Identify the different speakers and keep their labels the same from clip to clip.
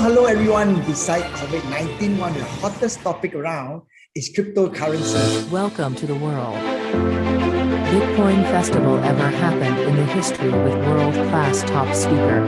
Speaker 1: Hello everyone. Besides COVID-19, one of the hottest topic around is cryptocurrency.
Speaker 2: Welcome to the world. Bitcoin festival ever happened in the history with world-class top speaker.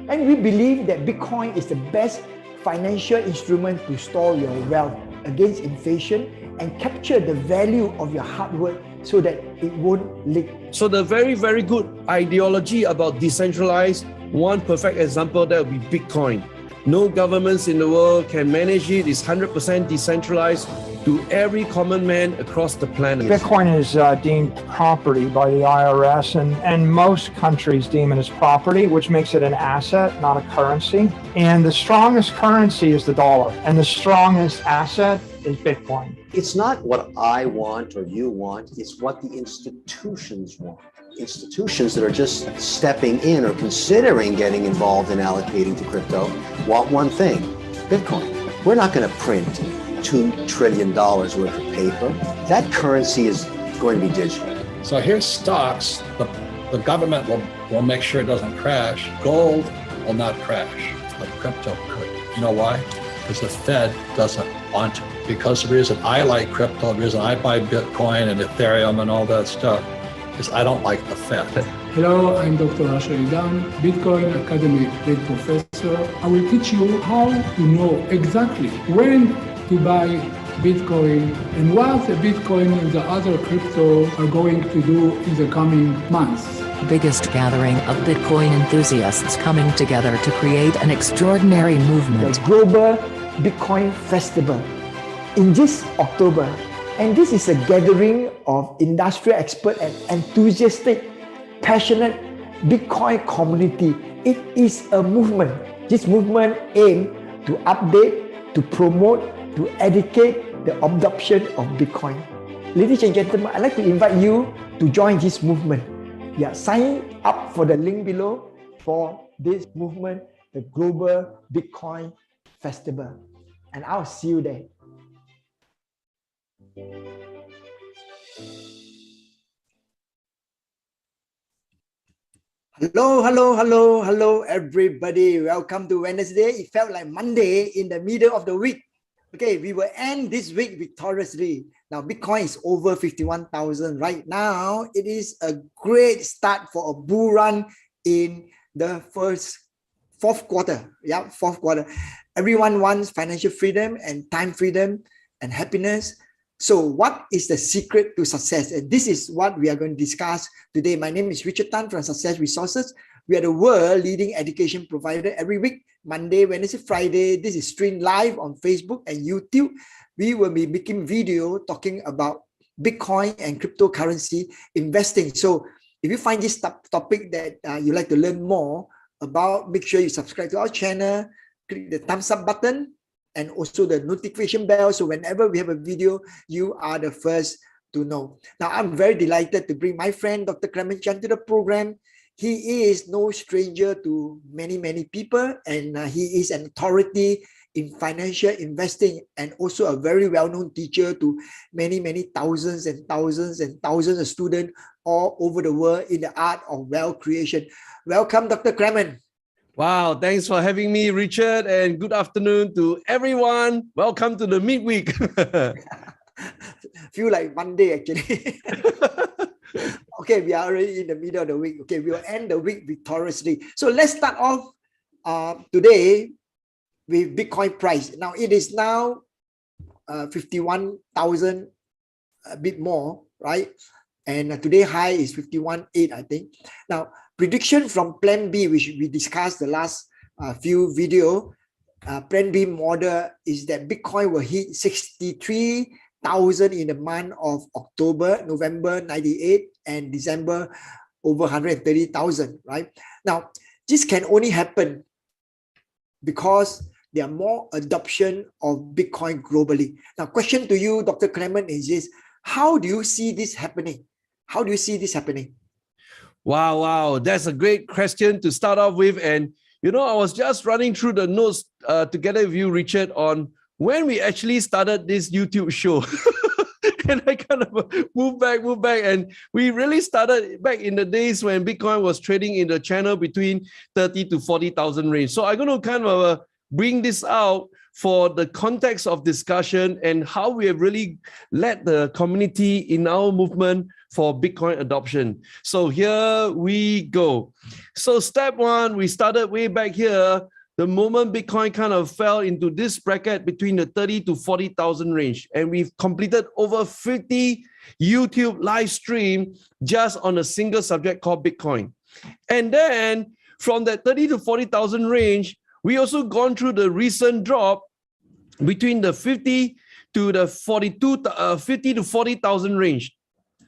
Speaker 1: And we believe that Bitcoin is the best financial instrument to store your wealth against inflation and capture the value of your hard work so that it won't leak.
Speaker 3: So the very, very good ideology about decentralized, one perfect example that would be Bitcoin. No governments in the world can manage it. It's 100% decentralized to every common man across the planet.
Speaker 4: Bitcoin is deemed property by the IRS, and most countries deem it as property, which makes it an asset, not a currency. And the strongest currency is the dollar, and the strongest asset is Bitcoin.
Speaker 5: It's not what I want or you want, it's what the institutions want. Institutions that are just stepping in or considering getting involved in allocating to crypto want one thing, Bitcoin. We're not going to print $2 trillion worth of paper. That currency is going to be digital.
Speaker 6: So here's stocks. The government will make sure it doesn't crash. Gold will not crash, but crypto could. You know why? Because the Fed doesn't want to. Because the reason I like crypto, the reason I buy Bitcoin and Ethereum and all that stuff, is I don't like the Fed.
Speaker 7: Hello, I'm Dr. 𝐒𝐨𝐥𝐿, Bitcoin Academy Lead Professor. I will teach you how to know exactly when to buy Bitcoin and what the Bitcoin and the other crypto are going to do in the coming months.
Speaker 2: Biggest gathering of Bitcoin enthusiasts coming together to create an extraordinary movement.
Speaker 1: The Global Bitcoin Festival in this October. And this is a gathering of industrial experts and enthusiastic, passionate Bitcoin community. It is a movement. This movement aims to update, to promote, to educate the adoption of Bitcoin. Ladies and gentlemen, I'd like to invite you to join this movement. Yeah, sign up for the link below for this movement, the Global Bitcoin Festival. And I'll see you there. Hello, everybody. Welcome to Wednesday. It felt like Monday in the middle of the week. Okay, we will end this week victoriously. Now, Bitcoin is over 51,000 right now. It is a great start for a bull run in the fourth quarter. Yeah, fourth quarter. Everyone wants financial freedom and time freedom and happiness. So what is the secret to success? And this is what we are going to discuss today. My name is Richard Tan from Success Resources. We are the world leading education provider every week, Monday, Wednesday, Friday. This is streamed live on Facebook and YouTube. We will be making video talking about Bitcoin and cryptocurrency investing. So if you find this topic that you like to learn more about, make sure you subscribe to our channel, click the thumbs up button, and also the notification bell. So whenever we have a video, you are the first to know. Now, I'm very delighted to bring my friend, Dr. Clemen to the program. He is no stranger to many people, and he is an authority in financial investing and also a very well-known teacher to many thousands and thousands and thousands of students all over the world in the art of wealth creation. Welcome, Dr. Clemen.
Speaker 3: Wow, thanks for having me, Richard, and good afternoon to everyone. Welcome to the midweek.
Speaker 1: Feel like Monday, actually. Okay, we are already in the middle of the week. Okay, we will end the week victoriously. So let's start off today with Bitcoin price. Now, it is now 51,000, a bit more, right? And today high is 51.8, I think. Now, prediction from Plan B, which we discussed the last few video, Plan B model is that Bitcoin will hit 63,000 in the month of October, November 98, and December over 130,000, right? Now, this can only happen because there are more adoption of Bitcoin globally. Now, question to you, Dr. Clemen, is this: how do you see this happening? How do you see this happening?
Speaker 3: Wow, that's a great question to start off with. And you know, I was just running through the notes together with you, Richard, on when we actually started this YouTube show. then I kind of moved back. And we really started back in the days when Bitcoin was trading in the channel between 30 to 40,000 range. So I'm going to kind of bring this out for the context of discussion and how we have really led the community in our movement for Bitcoin adoption. So here we go. So step one, we started way back here. The moment Bitcoin kind of fell into this bracket between the 30 to 40,000 range. And we've completed over 50 YouTube live stream just on a single subject called Bitcoin. And then from that 30 to 40,000 range, we also gone through the recent drop between the 50 to the 50 to 40,000 range.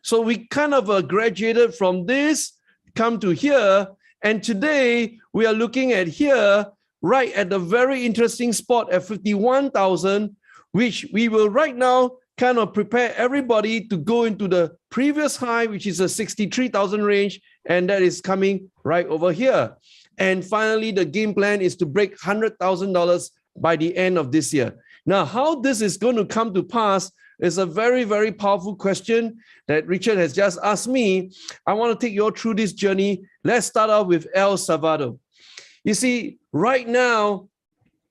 Speaker 3: So we kind of graduated from this, come to here. And today we are looking at here, right at the very interesting spot at 51,000, which we will right now kind of prepare everybody to go into the previous high, which is a 63,000 range. And that is coming right over here. And finally, the game plan is to break $100,000 by the end of this year. Now, how this is going to come to pass is a very, very powerful question that Richard has just asked me. I want to take you all through this journey. Let's start off with El Salvador. You see, right now,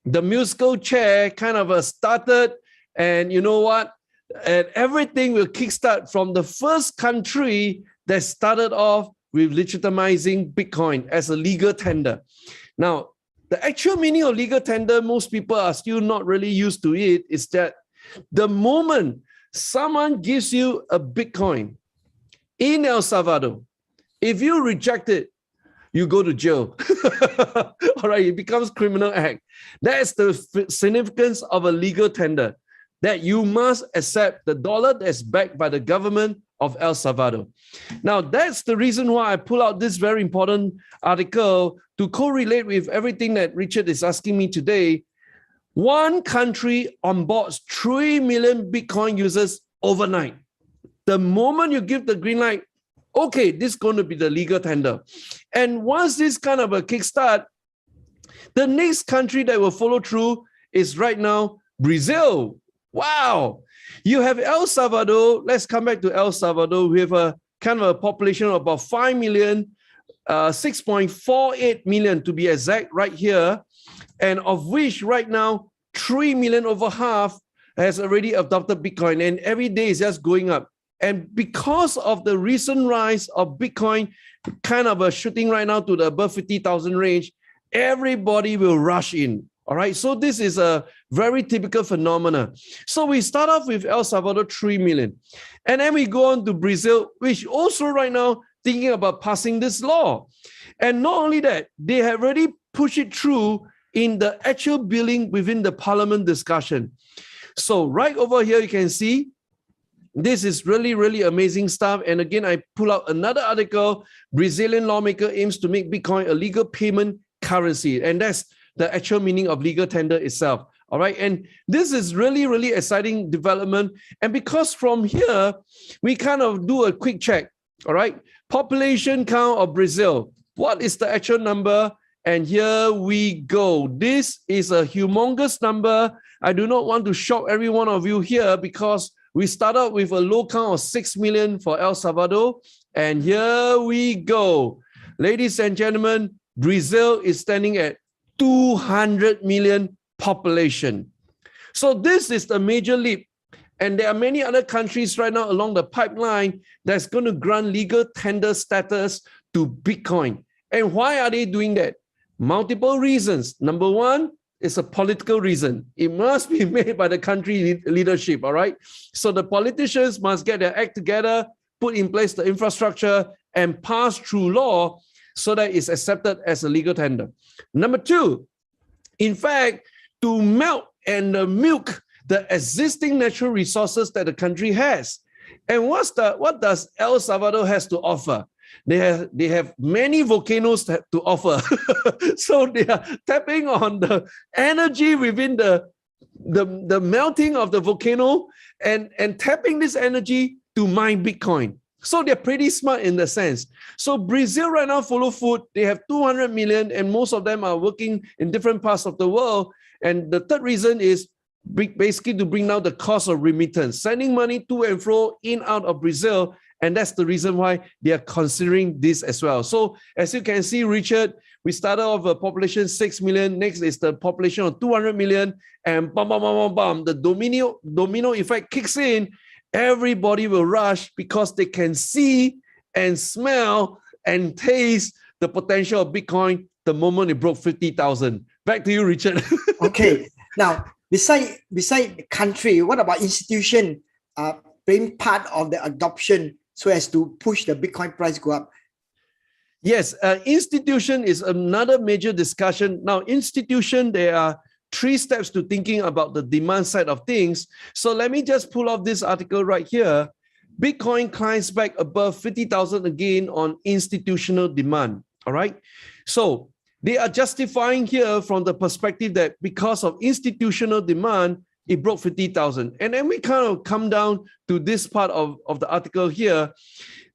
Speaker 3: the musical chair kind of started, and you know what? And everything will kickstart from the first country that started off with legitimizing Bitcoin as a legal tender. Now, the actual meaning of legal tender, most people are still not really used to it, is that the moment someone gives you a Bitcoin in El Salvador, if you reject it, you go to jail. All right, it becomes criminal act. That's the significance of a legal tender, that you must accept the dollar that's backed by the government of El Salvador. Now, that's the reason why I pull out this very important article to correlate with everything that Richard is asking me today. One country onboards 3 million Bitcoin users overnight. The moment you give the green light, okay, this is going to be the legal tender. And once this kind of a kickstart, the next country that will follow through is right now Brazil. Wow. You have El Salvador. Let's come back to El Salvador. We have a kind of a population of about 5 million, 6.48 million to be exact right here. And of which right now, 3 million, over half, has already adopted Bitcoin. And every day is just going up. And because of the recent rise of Bitcoin, kind of a shooting right now to the above 50,000 range, everybody will rush in. All right, so this is a very typical phenomena. So we start off with El Salvador, 3 million. And then we go on to Brazil, which also right now thinking about passing this law. And not only that, they have already pushed it through in the actual billing within the parliament discussion. So right over here, you can see, this is really, really amazing stuff. And again, I pull out another article. Brazilian lawmaker aims to make Bitcoin a legal payment currency. And that's the actual meaning of legal tender itself. All right. And this is really, really exciting development. And because from here, we kind of do a quick check. All right. Population count of Brazil. What is the actual number? And here we go. This is a humongous number. I do not want to shock every one of you here because we start out with a low count of 6 million for El Salvador. And here we go. Ladies and gentlemen, Brazil is standing at 200 million population. So this is the major leap. And there are many other countries right now along the pipeline that's going to grant legal tender status to Bitcoin. And why are they doing that? Multiple reasons. Number one, it's a political reason. It must be made by the country leadership, all right? So the politicians must get their act together, put in place the infrastructure, and pass through law so that it's accepted as a legal tender. Number two, in fact, to melt and milk the existing natural resources that the country has. And what does El Salvador has to offer? They have many volcanoes to offer. So they are tapping on the energy within the melting of the volcano and tapping this energy to mine Bitcoin. So they're pretty smart in the sense. So Brazil right now follow foot. They have 200 million and most of them are working in different parts of the world. And the third reason is basically to bring down the cost of remittance, sending money to and fro, in, out of Brazil. And that's the reason why they are considering this as well. So as you can see, Richard, we started off a population 6 million. Next is the population of 200 million. And bam, bam, bam, bam, bam, the domino effect kicks in. Everybody will rush because they can see and smell and taste the potential of Bitcoin the moment it broke 50,000. Back to you, Richard.
Speaker 1: Okay. Now, beside the country, what about institution being part of the adoption so as to push the Bitcoin price go up?
Speaker 3: Yes, institution is another major discussion. Now, institution, there are 3 steps to thinking about the demand side of things. So let me just pull off this article right here. Bitcoin climbs back above 50,000 again on institutional demand. All right. So they are justifying here from the perspective that because of institutional demand, it broke 50,000. And then we kind of come down to this part of the article here.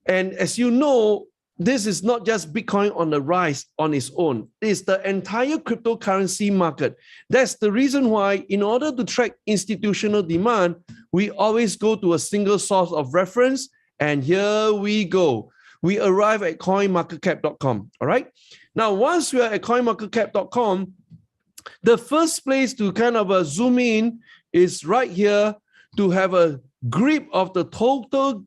Speaker 3: And as you know, this is not just Bitcoin on the rise on its own. It's the entire cryptocurrency market. That's the reason why, in order to track institutional demand, we always go to a single source of reference. And here we go. We arrive at coinmarketcap.com. All right. Now, once we are at coinmarketcap.com, the first place to kind of zoom in is right here to have a grip of the total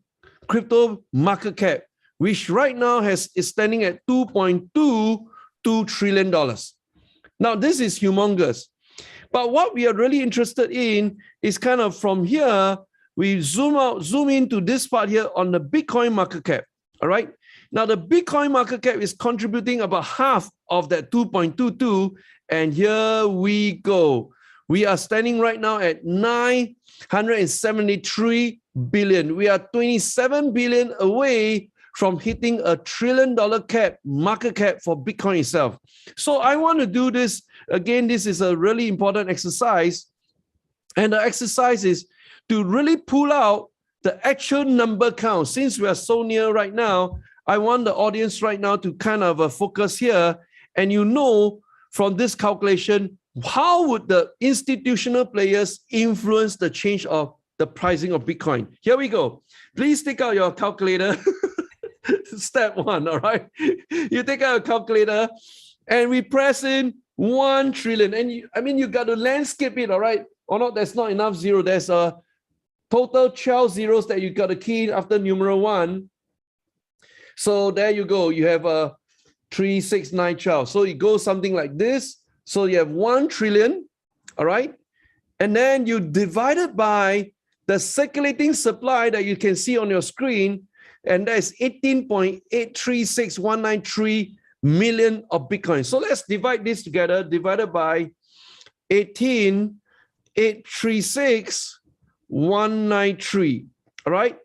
Speaker 3: crypto market cap, which right now is standing at $2.22 trillion. Now, this is humongous. But what we are really interested in is kind of from here, we zoom into this part here on the Bitcoin market cap. All right. Now, the Bitcoin market cap is contributing about half of that 2.22. And here we go. We are standing right now at 973 billion. We are 27 billion away from hitting a $1 trillion market cap for Bitcoin itself. So I want to do this. Again, this is a really important exercise. And the exercise is to really pull out the actual number count. Since we are so near right now, I want the audience right now to kind of focus here. And you know, from this calculation, how would the institutional players influence the change of the pricing of Bitcoin? Here we go. Please take out your calculator. Step 1, all right? You take out a calculator and we press in 1 trillion. And you got to landscape it, all right? Or not, there's not enough zero. There's a total 12 zeros that you got to key in after numeral 1. So there you go. You have a 3, 6, 9, 12. So it goes something like this. So you have 1 trillion, all right? And then you divide it by the circulating supply that you can see on your screen, and that's 18.836193 million of Bitcoin. So let's divide this together, divided by 18.836193, all right?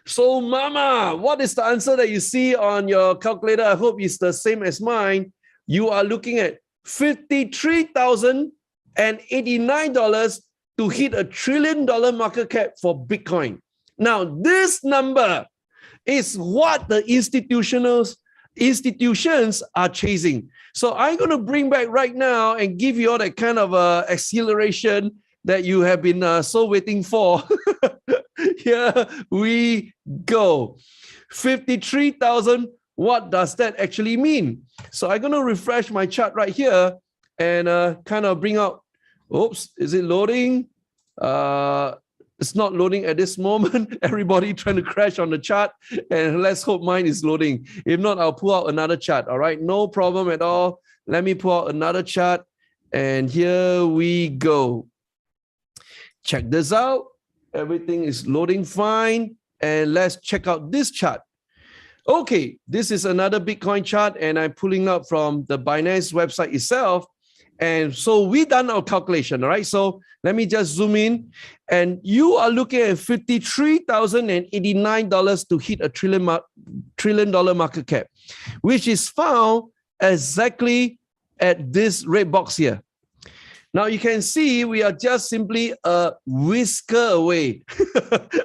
Speaker 3: So mama, what is the answer that you see on your calculator? I hope it's the same as mine. You are looking at $53,089 to hit a $1 trillion market cap for Bitcoin. Now, this number is what the institutions are chasing. So I'm going to bring back right now and give you all that kind of acceleration that you have been so waiting for. Here we go. 53,000. What does that actually mean? So I'm going to refresh my chart right here and kind of bring out, oops, is it loading? It's not loading at this moment. Everybody trying to crash on the chart, and let's hope mine is loading. If not, I'll pull out another chart. All right, no problem at all. Let me pull out another chart, and here we go. Check this out. Everything is loading fine, and let's check out this chart. Okay, this is another Bitcoin chart, and I'm pulling up from the Binance website itself. And so we done our calculation, all right? So let me just zoom in. And you are looking at $53,089 to hit a $1 trillion market cap, which is found exactly at this red box here. Now you can see we are just simply a whisker away.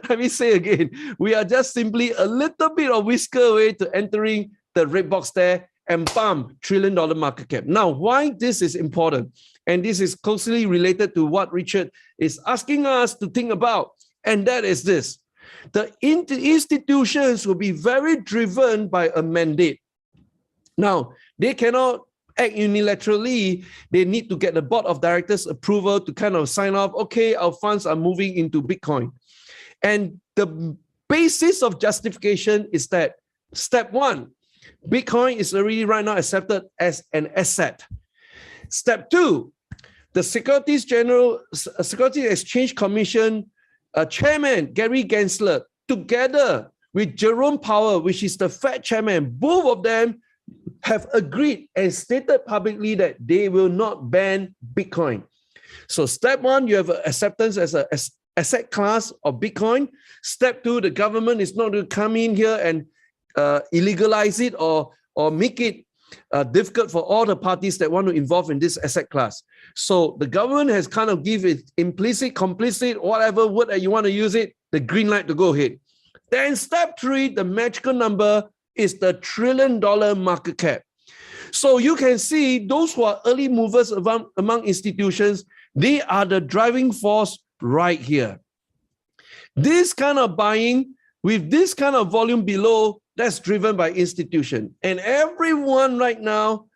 Speaker 3: Let me say again, we are just simply a little bit of whisker away to entering the red box there. and bam, $1 trillion market cap. Now, why this is important, and this is closely related to what Richard is asking us to think about, and that is this. The institutions will be very driven by a mandate. Now, they cannot act unilaterally. They need to get the board of directors approval to kind of sign off, okay, our funds are moving into Bitcoin. And the basis of justification is that step one, Bitcoin is already right now accepted as an asset. Step two, the Securities Exchange Commission chairman, Gary Gensler, together with Jerome Powell, which is the Fed chairman, both of them have agreed and stated publicly that they will not ban Bitcoin. So step one, you have acceptance as an asset class of Bitcoin. Step two, the government is not going to come in here and illegalize it or make it difficult for all the parties that want to involve in this asset class. So the government has kind of give it implicit, complicit, whatever word that you want to use it, the green light to go ahead. Then step three, the magical number is the $1 trillion market cap. So you can see those who are early movers among institutions, they are the driving force right here. This kind of buying with this kind of volume below, that's driven by institution. And everyone right now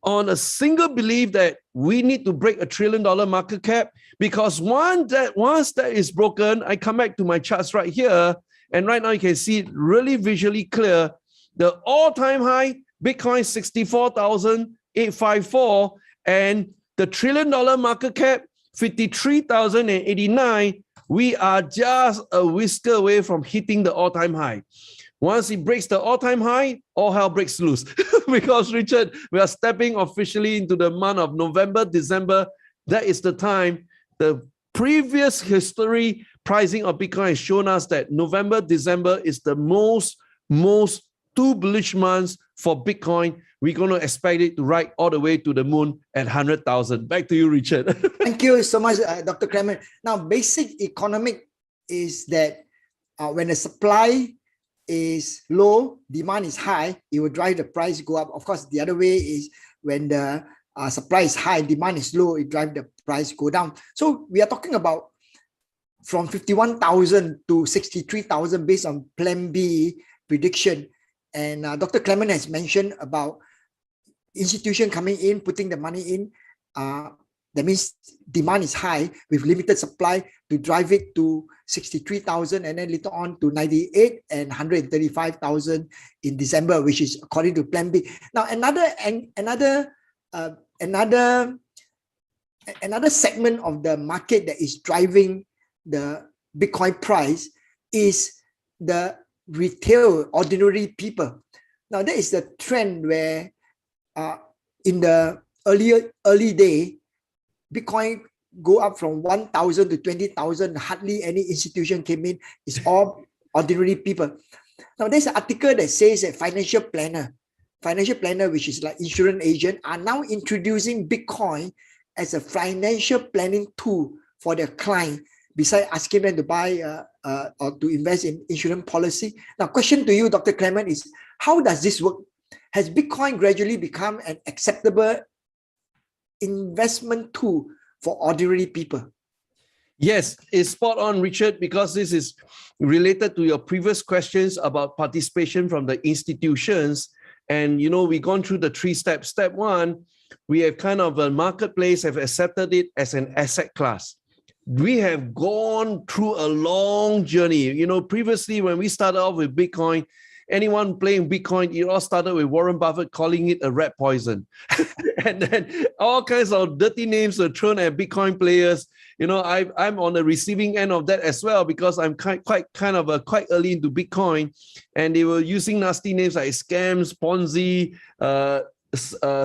Speaker 3: on a single belief that we need to break $1 trillion market cap, because once that is broken, I come back to my charts right here, and right now you can see it really visually clear. The all-time high, Bitcoin 64,854, and the $1 trillion market cap, 53,089. We are just a whisker away from hitting the all-time high. Once it breaks the all-time high, all hell breaks loose. Because, Richard, we are stepping officially into the month of November, December. That is the time. The previous history pricing of Bitcoin has shown us that November, December is the most two bullish months for Bitcoin. We're going to expect it to ride all the way to the moon at 100,000. Back to you, Richard.
Speaker 1: Thank you so much, Dr. Clemen. Now, basic economic is that when the supply is low, demand is high, it will drive the price go up. Of course, the other way is when the supply is high, demand is low, it drives the price go down. So we are talking about from 51,000 to 63,000 based on Plan B prediction. And Dr. Clemen has mentioned about institution coming in, putting the money in. That means demand is high with limited supply to drive it to 63,000 and then later on to 98 and 135,000 in December, which is according to Plan B. Now, another segment of the market that is driving the Bitcoin price is the retail, ordinary people. Now, that is the trend where in the early day, Bitcoin go up from 1,000 to 20,000. Hardly any institution came in. It's all ordinary people. Now, there's an article that says that financial planner, which is like insurance agent, are now introducing Bitcoin as a financial planning tool for their client, besides asking them to buy or to invest in insurance policy. Now, question to you, Dr. Clemen, is how does this work? Has Bitcoin gradually become an acceptable investment tool for ordinary people?
Speaker 3: Yes, it's spot on, Richard, because this is related to your previous questions about participation from the institutions. And, you know, we've gone through the 3 steps. Step one, we have kind of a marketplace have accepted it as an asset class. We have gone through a long journey. You know, previously when we started off with Bitcoin, anyone playing Bitcoin, it all started with Warren Buffett calling it a rat poison. And then all kinds of dirty names were thrown at Bitcoin players. You know, I'm on the receiving end of that as well, because I'm quite early into Bitcoin, and they were using nasty names like scams, Ponzi,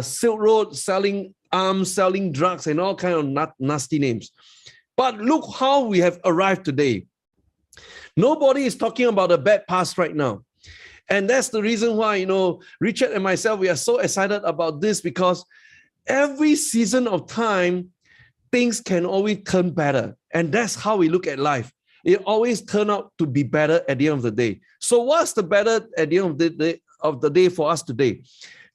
Speaker 3: Silk Road, selling arms, selling drugs, and all kinds of nasty names. But look how we have arrived today. Nobody is talking about a bad past right now. And that's the reason why, you know, Richard and myself, we are so excited about this, because every season of time, things can always turn better. And that's how we look at life. It always turns out to be better at the end of the day. So what's the better at the end of the day for us today?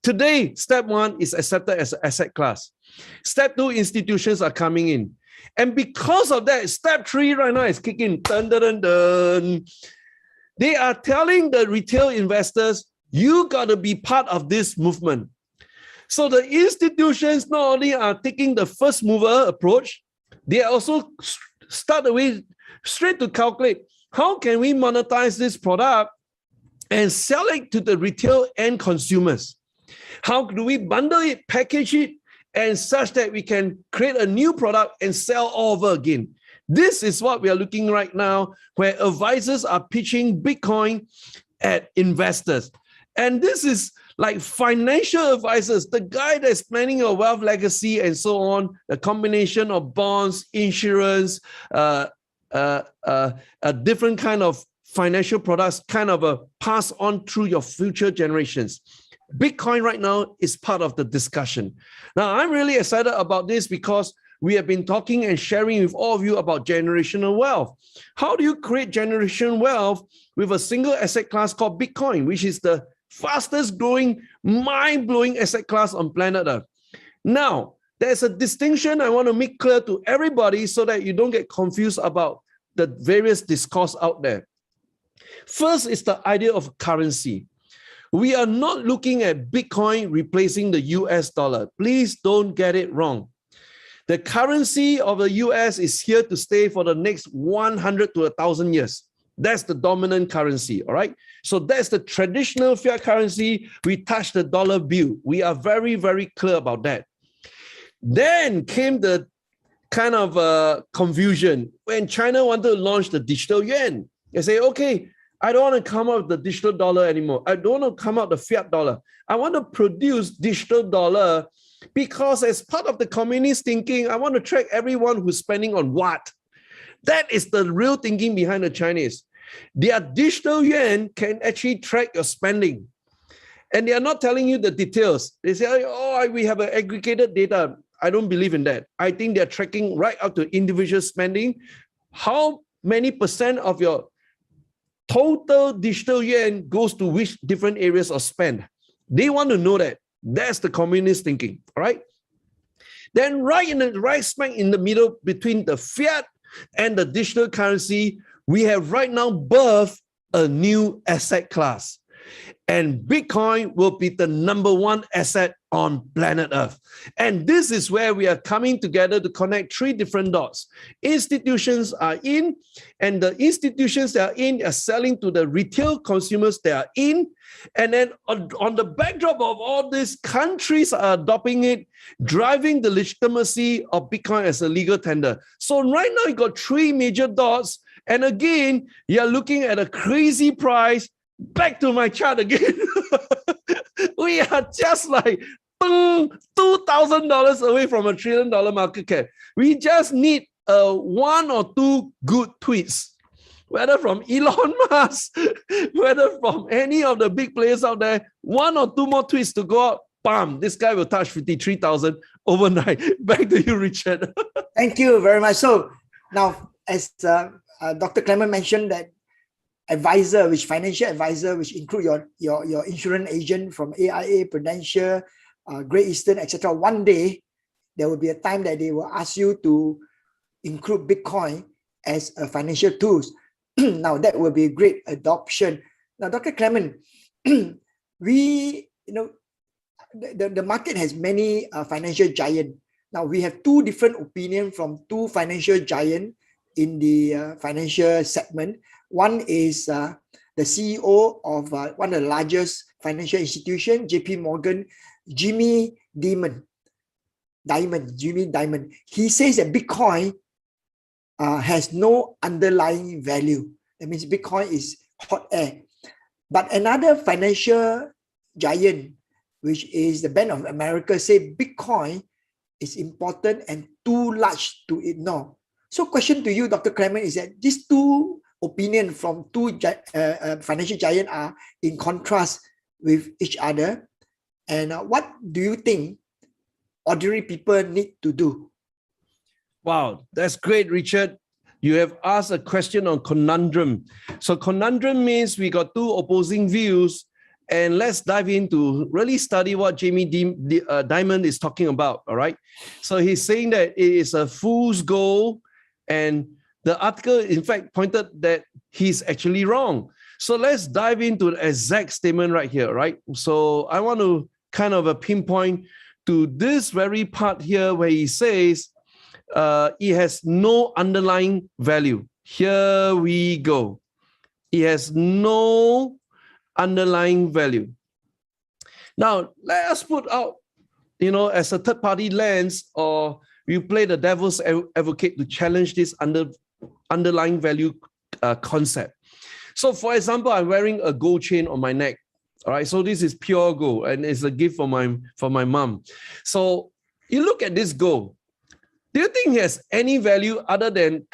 Speaker 3: Today, step 1 is accepted as an asset class. Step 2, institutions are coming in. And because of that, step 3 right now is kicking. Dun, dun, dun, dun. They are telling the retail investors, you got to be part of this movement. So the institutions not only are taking the first mover approach, they also start away straight to calculate, how can we monetize this product and sell it to the retail end consumers? How do we bundle it, package it, and such that we can create a new product and sell all over again? This is what we are looking right now, where advisors are pitching Bitcoin at investors. And this is like financial advisors, the guy that's planning a wealth legacy and so on, a combination of bonds, insurance, a different kind of financial products, kind of a pass on through your future generations. Bitcoin right now is part of the discussion. Now, I'm really excited about this because we have been talking and sharing with all of you about generational wealth. How do you create generational wealth with a single asset class called Bitcoin, which is the fastest growing, mind-blowing asset class on planet Earth? Now, there's a distinction I want to make clear to everybody so that you don't get confused about the various discourse out there. First is the idea of currency. We are not looking at Bitcoin replacing the US dollar. Please don't get it wrong. The currency of the US is here to stay for the next 100 to 1,000 years. That's the dominant currency, all right? So that's the traditional fiat currency. We touch the dollar bill. We are very, very clear about that. Then came the kind of confusion when China wanted to launch the digital yuan. They say, okay, I don't want to come out with the digital dollar anymore. I don't want to come out the fiat dollar. I want to produce digital dollar because as part of the communist thinking, I want to track everyone who's spending on what. That is the real thinking behind the Chinese. Their digital yuan can actually track your spending. And they are not telling you the details. They say, oh, we have an aggregated data. I don't believe in that. I think they're tracking right up to individual spending. How many percent of your total digital yuan goes to which different areas of spend? They want to know that. That's the communist thinking, all right? Then right smack in the middle between the fiat and the digital currency, we have right now birthed a new asset class. And Bitcoin will be the #1 asset on planet Earth. And this is where we are coming together to connect 3 different dots. Institutions are in, and the institutions that are in are selling to the retail consumers that are in. And then on the backdrop of all this, countries are adopting it, driving the legitimacy of Bitcoin as a legal tender. So right now you got 3 major dots. And again, you're looking at a crazy price. Back to my chart again. We are just like $2,000 away from $1 trillion market cap. We just need 1 or 2 good tweets, whether from Elon Musk, whether from any of the big players out there. 1 or 2 more tweets to go out. Bam! This guy will touch 53,000 overnight. Back to you, Richard.
Speaker 1: Thank you very much. So now, as Dr. Clemen mentioned, that financial advisor, which include your insurance agent from AIA, Prudential, Great Eastern, etc. One day, there will be a time that they will ask you to include Bitcoin as a financial tool. Now, that will be a great adoption. Now, Dr. Clemen, the market has many financial giants. Now, we have 2 different opinions from 2 financial giants in the financial segment. One is the CEO of one of the largest financial institutions, JP Morgan, Jimmy Dimon. He says that Bitcoin has no underlying value. That means Bitcoin is hot air. But another financial giant, which is the Bank of America, say Bitcoin is important and too large to ignore. So question to you, Dr. Clemen, is that these 2 opinions from 2 financial giants are in contrast with each other. And what do you think ordinary people need to do?
Speaker 3: Wow, that's great, Richard. You have asked a question on conundrum. So conundrum means we got 2 opposing views And let's dive into really study what Jamie Dimon is talking about, all right? So he's saying that it is a fool's gold, and the article, in fact, pointed that he's actually wrong. So let's dive into the exact statement right here, right? So I want to kind of pinpoint to this very part here where he says it has no underlying value. Here we go. It has no underlying value. Now, let us put out, as a third-party lens, or you play the devil's advocate to challenge this underlying value concept. So, for example, I'm wearing a gold chain on my neck. All right, so this is pure gold, and it's a gift for my mom. So you look at this gold. Do you think it has any value other than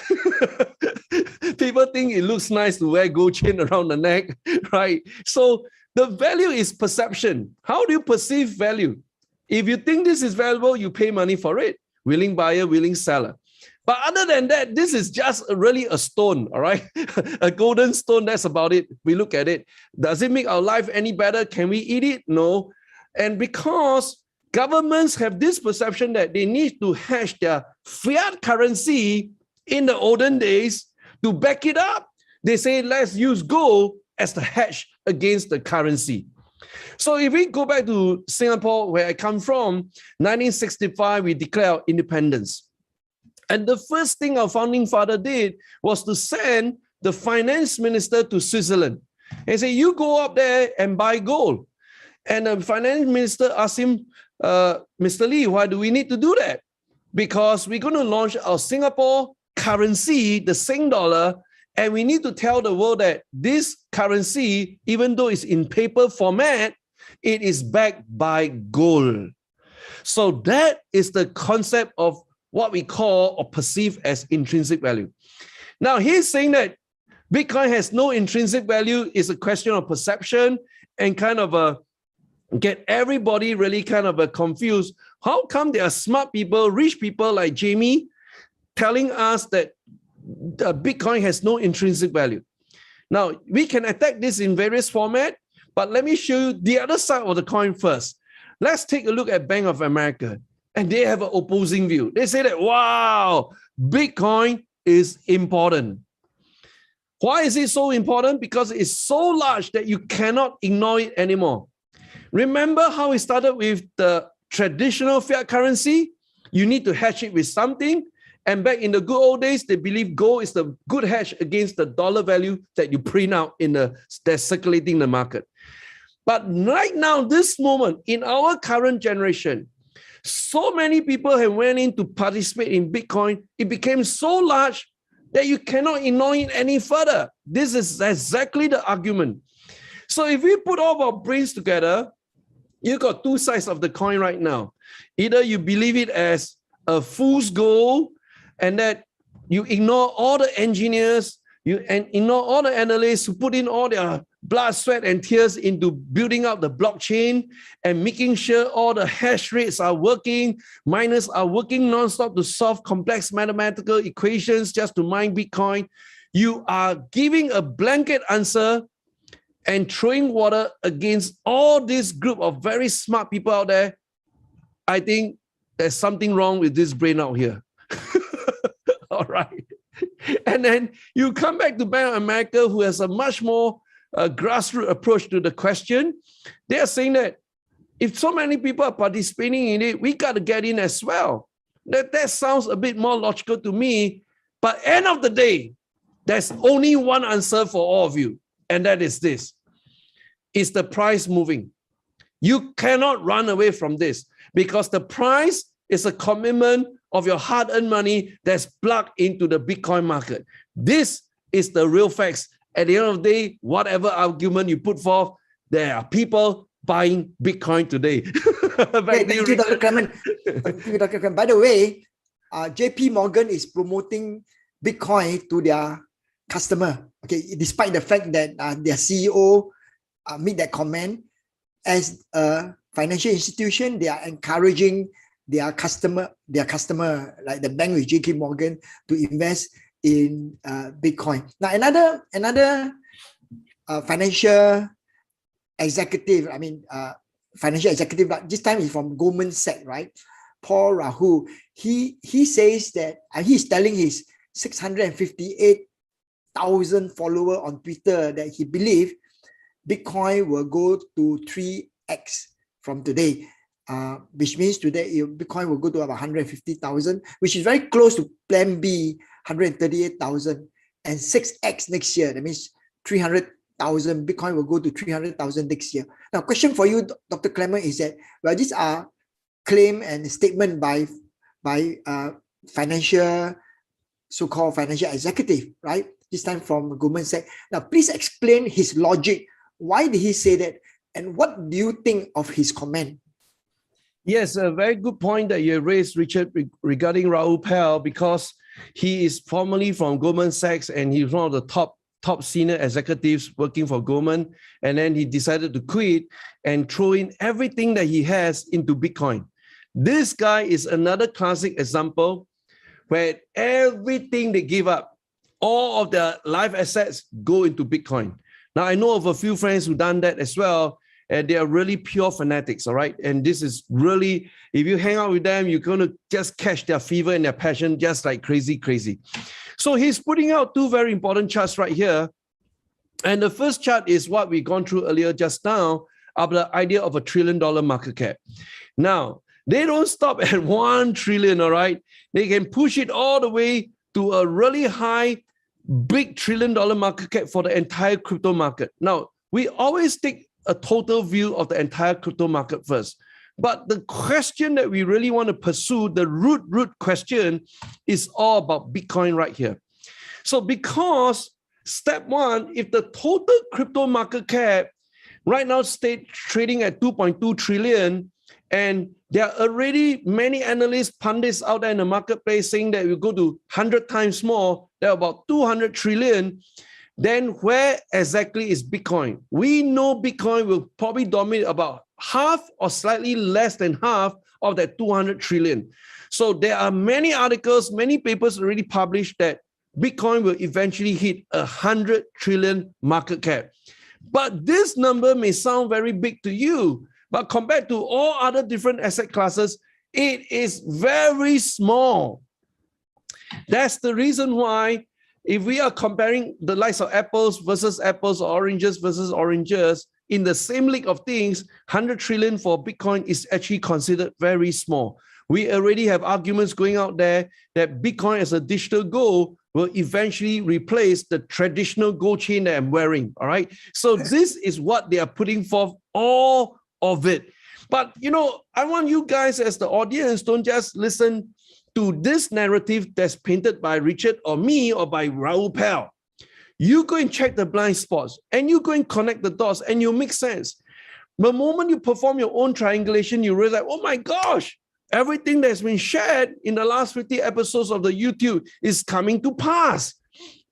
Speaker 3: people think it looks nice to wear gold chain around the neck, right? So the value is perception. How do you perceive value? If you think this is valuable, you pay money for it. Willing buyer, willing seller. But other than that, this is just really a stone, all right? A golden stone, that's about it. We look at it. Does it make our life any better? Can we eat it? No. And because governments have this perception that they need to hedge their fiat currency in the olden days to back it up, they say, let's use gold as the hedge against the currency. So if we go back to Singapore, where I come from, 1965, we declared our independence. And the first thing our founding father did was to send the finance minister to Switzerland and say, you go up there and buy gold. And the finance minister asked him, Mr. Lee, why do we need to do that? Because we're going to launch our Singapore currency, the Sing dollar, and we need to tell the world that this currency, even though it's in paper format, it is backed by gold. So that is the concept of what we call or perceive as intrinsic value. Now, he's saying that Bitcoin has no intrinsic value is a question of perception and kind of get everybody really kind of confused. How come there are smart people, rich people like Jamie telling us that Bitcoin has no intrinsic value? Now, we can attack this in various formats, but let me show you the other side of the coin first. Let's take a look at Bank of America. And they have an opposing view. They say that, wow, Bitcoin is important. Why is it so important? Because it's so large that you cannot ignore it anymore. Remember how we started with the traditional fiat currency? You need to hedge it with something. And back in the good old days, they believe gold is the good hedge against the dollar value that you print out that's circulating in the market. But right now, this moment, in our current generation, so many people have went in to participate in Bitcoin. It became so large that you cannot ignore it any further. This is exactly the argument. So if we put all of our brains together, you got two sides of the coin right now. Either you believe it as a fool's gold and that you ignore all the engineers, you ignore all the analysts who put in all their blood, sweat, and tears into building up the blockchain and making sure all the hash rates are working, miners are working nonstop to solve complex mathematical equations just to mine Bitcoin. You are giving a blanket answer and throwing water against all this group of very smart people out there. I think there's something wrong with this brain out here. All right. And then you come back to Bank of America, who has a much more grassroots approach to the question. They are saying that if so many people are participating in it, we got to get in as well. That sounds a bit more logical to me. But end of the day, there's only one answer for all of you, and that is this. Is the price moving? You cannot run away from this because the price is a commitment of your hard-earned money that's plugged into the Bitcoin market. This is the real facts. At the end of the day, whatever argument you put forth, there are people buying Bitcoin today.
Speaker 1: Hey, thank you, Dr. Clemen. Thank you, Dr. Clemen. By the way, JP Morgan is promoting Bitcoin to their customer. Okay, despite the fact that their CEO made that comment, as a financial institution, they are encouraging their customer, like the bank with JP Morgan, to invest in Bitcoin. Now, another financial executive, financial executive, but this time he's from Goldman Sachs, right? Paul Rahul. He says that he's telling his 658,000 followers on Twitter that he believes Bitcoin will go to 3x from today, which means today Bitcoin will go to about 150,000, which is very close to Plan B, 138,000, and 6x next year. That means 300,000. Bitcoin will go to 300,000 next year. Now, question for you, Dr. Clemen, is that, well, these are claim and statement by so-called financial executive, right? This time from Goldman Sachs. Now, please explain his logic. Why did he say that? And what do you think of his comment?
Speaker 3: Yes, a very good point that you raised, Richard, regarding Raoul Pal, because he is formerly from Goldman Sachs and he's one of the top senior executives working for Goldman. And then he decided to quit and throw in everything that he has into Bitcoin. This guy is another classic example where everything they give up, all of their life assets go into Bitcoin. Now, I know of a few friends who've done that as well, and they are really pure fanatics, all right? And this is really, if you hang out with them, you're going to just catch their fever and their passion just like crazy. So he's putting out two very important charts right here. And the first chart is what we've gone through earlier just now, of the idea of $1 trillion market cap. Now, they don't stop at 1 trillion, all right? They can push it all the way to a really high, big $1 trillion market cap for the entire crypto market. Now, we always take a total view of the entire crypto market first. But the question that we really want to pursue, the root question, is all about Bitcoin right here. So because step one, if the total crypto market cap right now trading at 2.2 trillion, and there are already many analysts, pundits out there in the marketplace saying that we go to 100 times more, there are about 200 trillion, then where exactly is Bitcoin? We know Bitcoin will probably dominate about half or slightly less than half of that 200 trillion. So there are many articles, many papers already published that Bitcoin will eventually hit 100 trillion market cap. But this number may sound very big to you, but compared to all other different asset classes, it is very small. That's the reason why if we are comparing the likes of apples versus apples, or oranges versus oranges, in the same league of things, 100 trillion for Bitcoin is actually considered very small. We already have arguments going out there that Bitcoin as a digital gold will eventually replace the traditional gold chain that I'm wearing, all right? So this is what they are putting forth, all of it. But, you know, I want you guys as the audience, don't just listen to this narrative that's painted by Richard or me or by Raoul Pal. You go and check the blind spots and you go and connect the dots and you make sense. The moment you perform your own triangulation, you realize, oh my gosh, everything that's been shared in the last 50 episodes of the YouTube is coming to pass.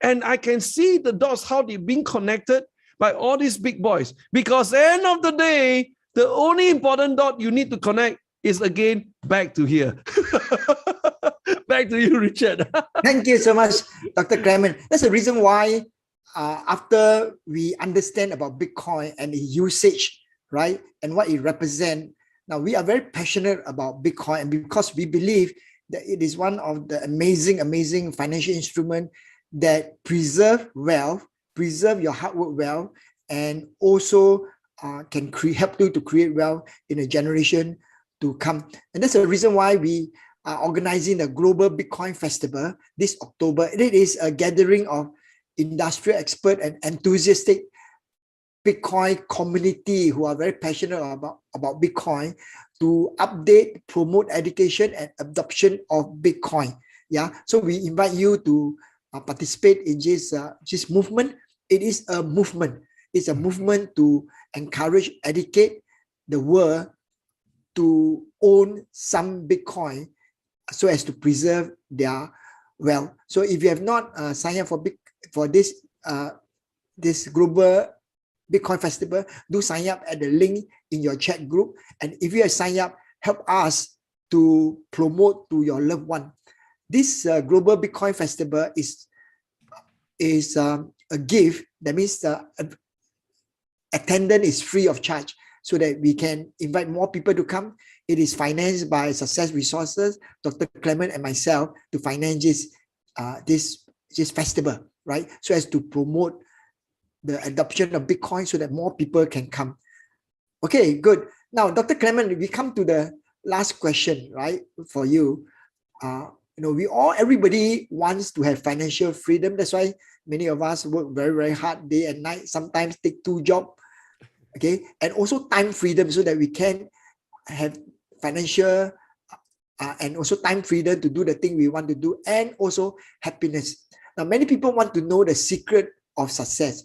Speaker 3: And I can see the dots, how they've been connected by all these big boys. Because at the end of the day, the only important dot you need to connect is again back to here. Back to you, Richard.
Speaker 1: Thank you so much, Dr. Clemen. That's the reason why after we understand about Bitcoin and its usage, right, and what it represents, now we are very passionate about Bitcoin, and because we believe that it is one of the amazing financial instrument that preserve wealth, preserve your hard work wealth, and also can help you to create wealth in a generation to come. And that's the reason why we are organizing the Global Bitcoin Festival this October. It is a gathering of industrial expert and enthusiastic Bitcoin community who are very passionate about Bitcoin to update, promote education and adoption of Bitcoin. Yeah, so we invite you to participate in this movement. It is a movement. It's a movement to encourage, educate the world to own some Bitcoin so as to preserve their wealth. So if you have not signed up for this Global Bitcoin Festival, do sign up at the link in your chat group. And if you have signed up, help us to promote to your loved one. This Global Bitcoin Festival is a gift. That means attendance is free of charge so that we can invite more people to come. It is financed by Success Resources, Dr. Clemen and myself to finance this festival, right? So as to promote the adoption of Bitcoin so that more people can come. Okay, good. Now, Dr. Clemen, we come to the last question, right, for you. Everybody wants to have financial freedom. That's why many of us work very, very hard day and night, sometimes take 2 jobs, okay? And also time freedom so that we can have financial and also time freedom to do the thing we want to do, and also happiness. Now, many people want to know the secret of success.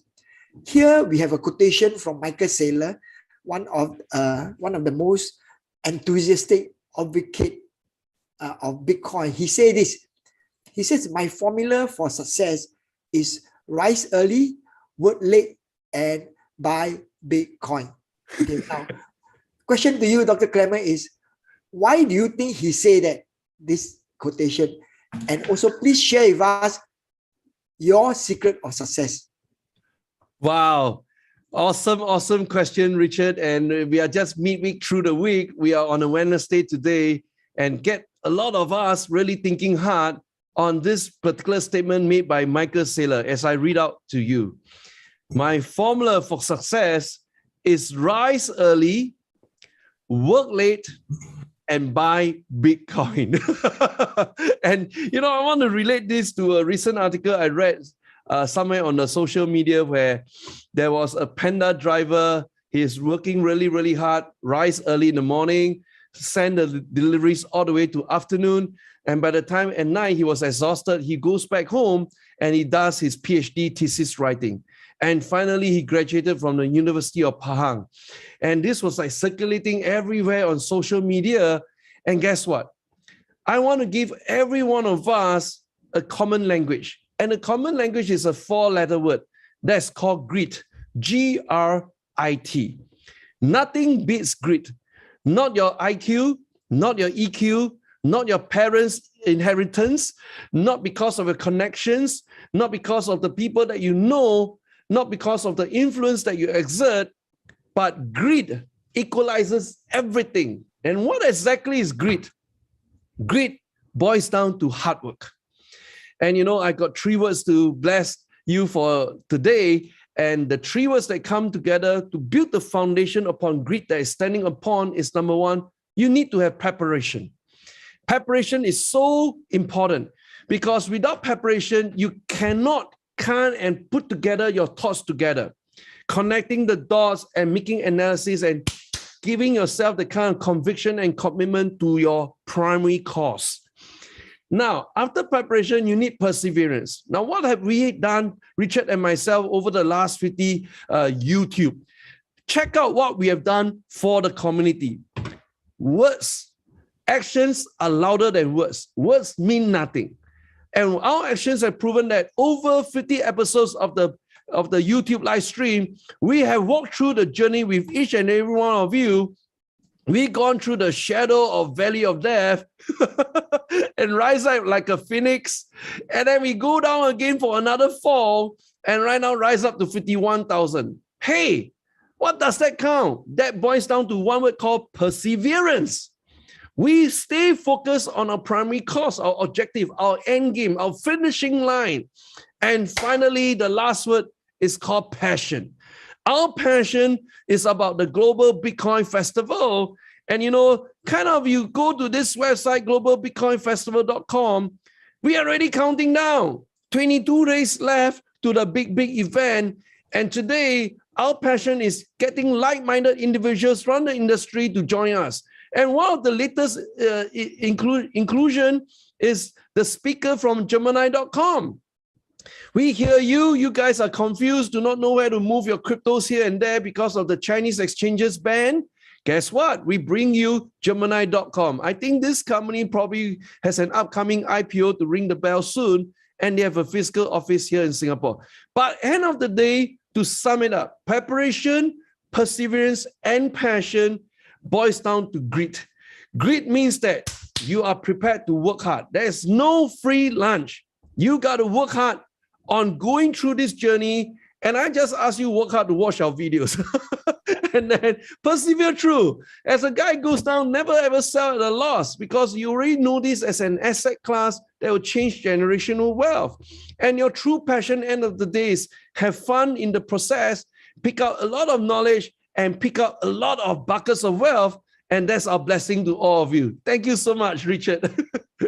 Speaker 1: Here we have a quotation from 𝐌𝐞𝐝𝐢𝐚, one of the most enthusiastic advocate of Bitcoin. He said this. He says, my formula for success is rise early, work late, and buy Bitcoin. Okay, now, question to you, Dr. Clemen, is why do you think he said this quotation? And also, please share with us your secret of success.
Speaker 3: Wow. Awesome question, Richard. And we are just midweek through the week. We are on a Wednesday today, and get a lot of us really thinking hard on this particular statement made by 𝐼𝐞𝐝𝐢𝐚 as I read out to you. My formula for success is rise early, work late, and buy Bitcoin. And, I want to relate this to a recent article I read somewhere on the social media where there was a Panda driver. He is working really, really hard, rise early in the morning, send the deliveries all the way to afternoon. And by the time at night he was exhausted, he goes back home and he does his PhD thesis writing. And finally, he graduated from the University of Pahang. And this was like circulating everywhere on social media. And guess what? I want to give every one of us a common language. And the common language is a 4-letter word that's called grit. G-R-I-T. Nothing beats grit. Not your IQ, not your EQ, not your parents' inheritance, not because of your connections, not because of the people that you know, not because of the influence that you exert, but grit equalizes everything. And what exactly is grit? Grit boils down to hard work. And I got 3 words to bless you for today. And the 3 words that come together to build the foundation upon grit that is standing upon is, number 1, you need to have preparation. Preparation is so important because without preparation, you can't and put together your thoughts together, connecting the dots and making analysis and giving yourself the kind of conviction and commitment to your primary cause. Now, after preparation, you need perseverance. Now, what have we done, Richard and myself, over the last 50 YouTube? Check out what we have done for the community. Words, actions are louder than words. Words mean nothing. And our actions have proven that over 50 episodes of the YouTube live stream, we have walked through the journey with each and every one of you. We've gone through the shadow of valley of death and rise up like a phoenix. And then we go down again for another fall and right now rise up to 51,000. Hey, what does that count? That boils down to one word called perseverance. We stay focused on our primary cause, our objective, our end game, our finishing line. And finally, the last word is called passion. Our passion is about the Global Bitcoin Festival. And you go to this website, globalbitcoinfestival.com. We are already counting down. 22 days left to the big event. And today, our passion is getting like-minded individuals from the industry to join us. And one of the latest inclusion is the speaker from Gemini.com. We hear you guys are confused, do not know where to move your cryptos here and there because of the Chinese exchanges ban. Guess what? We bring you Gemini.com. I think this company probably has an upcoming IPO to ring the bell soon, and they have a physical office here in Singapore. But end of the day, to sum it up, preparation, perseverance, and passion boils down to grit. Grit means that you are prepared to work hard. There is no free lunch. You got to work hard on going through this journey And I just ask you work hard to watch our videos and then persevere through. As a guy goes down, never ever sell at a loss, because you already know this as an asset class that will change generational wealth. And your true passion, end of the day, is have fun in the process, pick out a lot of knowledge, and pick up a lot of buckets of wealth. And that's our blessing to all of you. Thank you so much, Richard.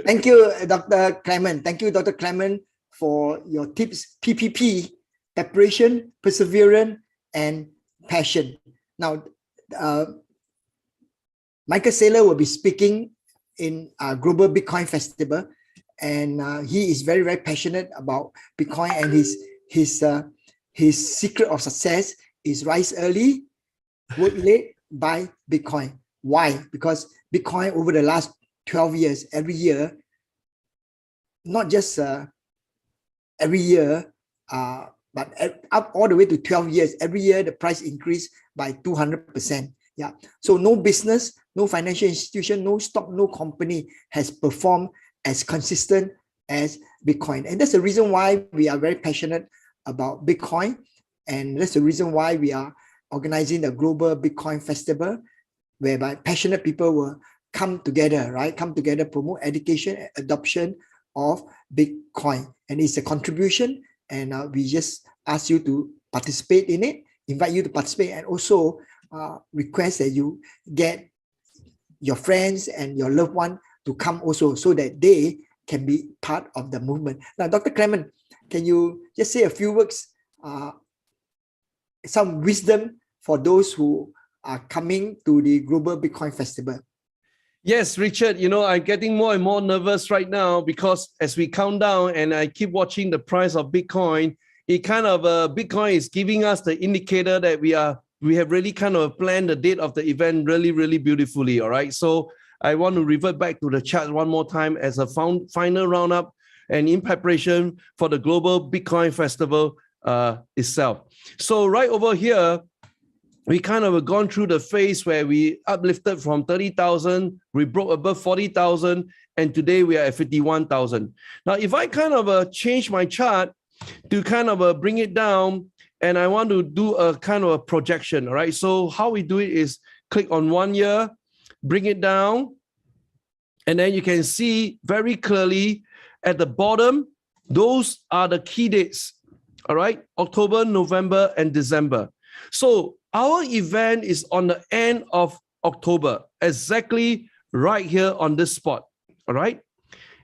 Speaker 1: Thank you, Dr. Clemen. Thank you, Dr. Clemen, for your tips. PPP, preparation, perseverance, and passion. Now, Michael Saylor will be speaking in Global Bitcoin Festival, and he is very, very passionate about Bitcoin, and his secret of success is rise early, work late, buy Bitcoin. Why? Because Bitcoin over the last 12 years, every year, not just every year, but up all the way to 12 years, every year the price increased by 200%. Yeah. So no business, no financial institution, no stock, no company has performed as consistent as Bitcoin. And that's the reason why we are very passionate about Bitcoin. And that's the reason why we are organizing the Global Bitcoin Festival, whereby passionate people will come together, right? Come together, promote education and adoption of Bitcoin. And it's a contribution, and we just ask you to participate in it, invite you to participate, and also request that you get your friends and your loved one to come also, so that they can be part of the movement. Now, Dr. Clemen, can you just say a few words, some wisdom for those who are coming to the Global Bitcoin Festival?
Speaker 3: Yes, Richard, you know, I'm getting more and more nervous right now, because as we count down and I keep watching the price of Bitcoin, it kind of, Bitcoin is giving us the indicator that we have really kind of planned the date of the event really, really beautifully. All right. So I want to revert back to the chart one more time as a final roundup and in preparation for the Global Bitcoin Festival itself. So right over here, we kind of gone through the phase where we uplifted from 30,000, we broke above 40,000, and today we are at 51,000. Now, if I kind of change my chart to kind of bring it down, and I want to do a kind of a projection, all right? So how we do it is click on 1 year, bring it down, and then you can see very clearly at the bottom, those are the key dates, all right? October, November, and December. So our event is on the end of October, exactly right here on this spot, all right?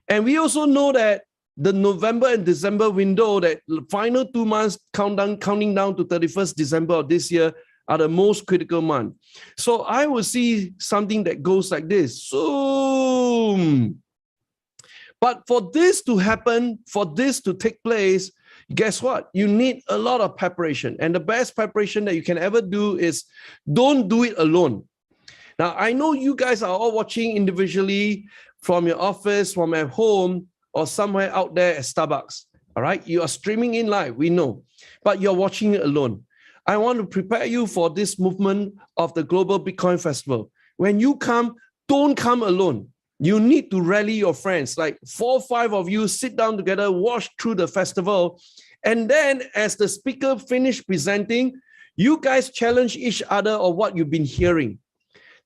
Speaker 3: And we also know that the November and December window, that final 2 months counting down to 31st December of this year, are the most critical month. So I will see something that goes like this. Zoom. But for this to happen, for this to take place, guess what? You need a lot of preparation. And the best preparation that you can ever do is don't do it alone. Now, I know you guys are all watching individually from your office, from at home, or somewhere out there at Starbucks. All right? You are streaming in live, we know, but you're watching it alone. I want to prepare you for this movement of the Global Bitcoin Festival. When you come, don't come alone. You need to rally your friends, like 4 or 5 of you, sit down together, watch through the festival. And then as the speaker finished presenting, you guys challenge each other on what you've been hearing.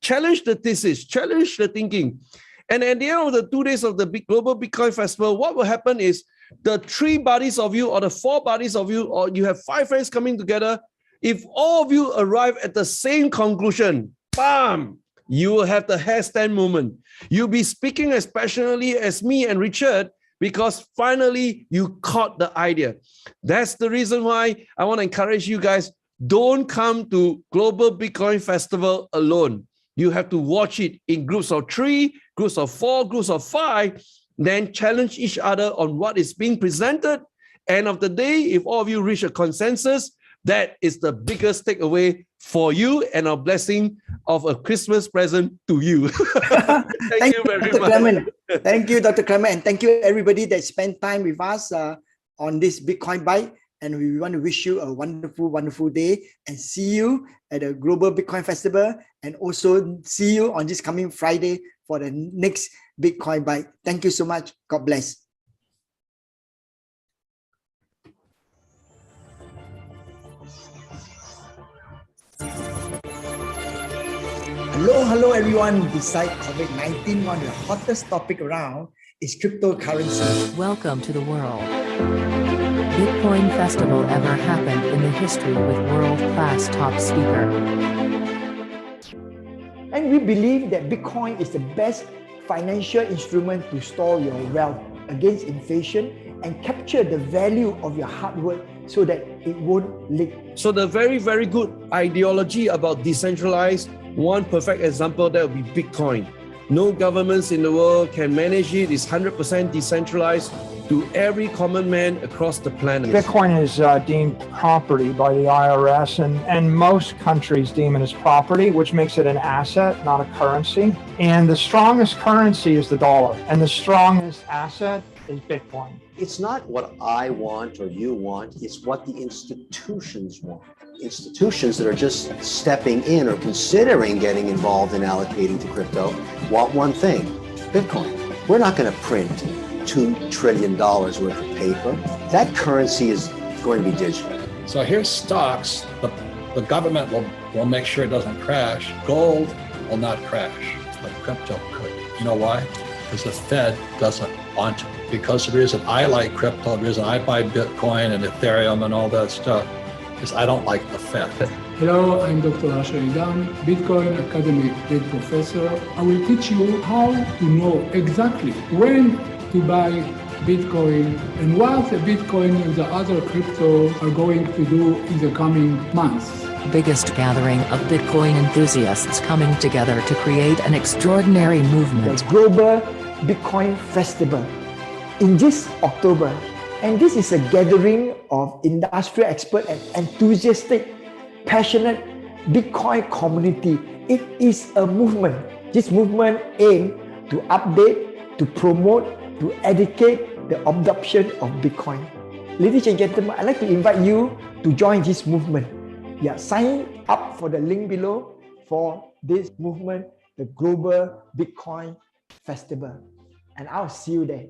Speaker 3: Challenge the thesis, challenge the thinking. And at the end of the 2 days of the Global Bitcoin Festival, what will happen is the 3 buddies of you or the 4 buddies of you, or you have 5 friends coming together, if all of you arrive at the same conclusion, bam, you will have the hairstand moment. You'll be speaking as passionately as me and Richard, because finally you caught the idea. That's the reason why I want to encourage you guys, don't come to Global Bitcoin Festival alone. You have to watch it in groups of 3, groups of 4, groups of 5, then challenge each other on what is being presented. End of the day, if all of you reach a consensus, that is the biggest takeaway for you and a blessing of a Christmas present to you. Thank you very
Speaker 1: Dr.
Speaker 3: much.
Speaker 1: Clemen. Thank you, Dr. Clemen, and thank you everybody that spent time with us on this Bitcoin Bite. And we want to wish you a wonderful, wonderful day, and see you at the Global Bitcoin Festival, and also see you on this coming Friday for the next Bitcoin Bite. Thank you so much. God bless. Hello everyone. Besides COVID-19, one of the hottest topic around is cryptocurrency.
Speaker 2: Welcome to the world. Bitcoin festival ever happened in the history with world-class top speaker.
Speaker 1: And we believe that Bitcoin is the best financial instrument to store your wealth against inflation and capture the value of your hard work so that it won't leak.
Speaker 3: So the very good ideology about decentralized, one perfect example that would be Bitcoin. No governments in the world can manage it. It's 100% decentralized to every common man across the planet.
Speaker 4: Bitcoin is deemed property by the IRS, and most countries deem it as property, which makes it an asset, not a currency. And the strongest currency is the dollar, and the strongest asset is Bitcoin.
Speaker 5: It's not what I want or you want, it's what the institutions want. Institutions that are just stepping in or considering getting involved in allocating to crypto want one thing, Bitcoin. We're not going to print $2 trillion worth of paper. That currency is going to be digital.
Speaker 6: So here's stocks. The government will make sure it doesn't crash. Gold will not crash, but crypto could. You know why? Because the Fed doesn't want to. Because the reason I like crypto, the reason I buy Bitcoin and Ethereum and all that stuff, is I don't like the Fed.
Speaker 7: Hello, I'm Dr. 𝐒𝐸𝐤𝐢𝐚, Bitcoin Academy Lead Professor. I will teach you how to know exactly when to buy Bitcoin and what the Bitcoin and the other crypto are going to do in the coming months.
Speaker 2: Biggest gathering of Bitcoin enthusiasts coming together to create an extraordinary movement.
Speaker 1: The Global Bitcoin Festival in this October. And this is a gathering of industrial experts and enthusiastic, passionate Bitcoin community. It is a movement. This movement aims to update, to promote, to educate the adoption of Bitcoin. Ladies and gentlemen, I'd like to invite you to join this movement. Yeah, sign up for the link below for this movement, the Global Bitcoin Festival. And I'll see you there.